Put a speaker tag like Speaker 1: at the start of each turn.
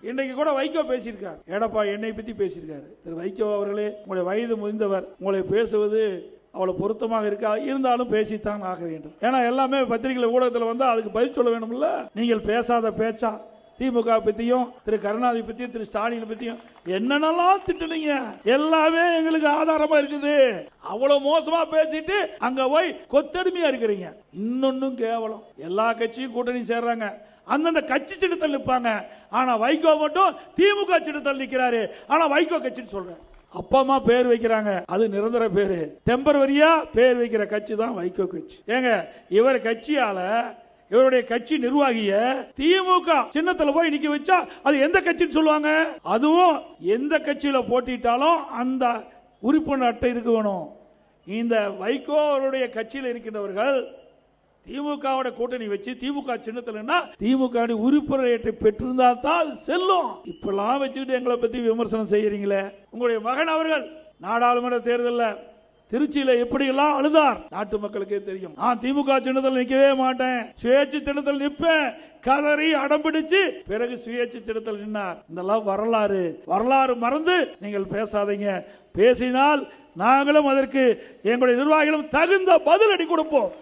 Speaker 1: இன்னைக்கு கூட வைகோ பேசியிருக்காரு, எடப்பா என்னை பத்தி பேசியிருக்காரு. திரு வைகோ அவர்களே, உங்களுடைய வயது முதிர்ந்தவர், உங்களை பேசுவது அவ்வளவு பொருத்தமாக இருக்கா, இருந்தாலும் பேசித்தான் ஆக வேண்டும். ஏன்னா எல்லாமே பத்திரிகை ஊடகத்தில் வந்து அதுக்கு பதில் சொல்ல வேணும்ல. நீங்கள் பேசாத பேச்சா திமுக பத்தியும் திரு கருணாநிதி பத்தியும் திரு ஸ்டாலின் பத்தியும் என்னென்னலாம் திட்டுனீங்க, எல்லாமே எங்களுக்கு ஆதாரமா இருக்குது. அவ்வளவு மோசமா பேசிட்டு அங்க போய் கொத்தடிமையா இருக்கிறீங்க. இன்னொன்னும் கேவலம், எல்லா கட்சியும் கூட்டணி சேர்றாங்க, அந்தந்த கட்சி சின்னத்தில் நிற்பாங்க. ஆனா வைகோ மட்டும் திமுக சின்னத்தில் நிற்கிறாரு. ஆனா வைகோ கட்சின்னு சொல்றாரு. அப்பா அம்மா பேர் வைக்கிறாங்க, அது நிரந்தர பேரு. டெம்பரவரியா பேர் வைக்கிற கட்சி தான் வைகோ கட்சி. ஏங்க, இவர் கட்சியால இவருடைய கட்சி நிர்வாகிய திமுக சின்னத்துல போய் நிக்க வச்சா அது எந்த கட்சின்னு சொல்லுவாங்க? அதுவும் எந்த கட்சியில போட்டிட்டாலும் அந்த உறுப்பினர் அட்டை இருக்க வேணும். இந்த வைகோ அவருடைய கட்சியில் இருக்கின்றவர்கள் திமுக கூட்டணி வச்சு திமுக சின்னத்துல திமுக உறுப்பினர் அட்டை பெற்றிருந்தா தான் செல்லும். இப்பெல்லாம் வச்சுக்கிட்டு எங்களை பத்தி விமர்சனம் செய்யறீங்களே. உங்களுடைய மகன் அவர்கள் நாடாளுமன்ற தேர்தலில் திருச்சியில எப்படி எல்லாம் அழுதார் நாட்டு மக்களுக்கே தெரியும். நான் திமுக சின்னத்தில் நிற்கவே மாட்டேன், சுயேட்சை சின்னத்தில் நிற்பேன், கதறி அடம்பிடிச்சு பிறகு சுயேட்சை சின்னத்தில் நின்னார். இதெல்லாம் வரலாறு மறந்து நீங்கள் பேசாதீங்க. பேசினால் நாங்களும் அதற்கு எங்களுடைய நிர்வாகிகளும் தகுந்த பதிலடி கொடுப்போம்.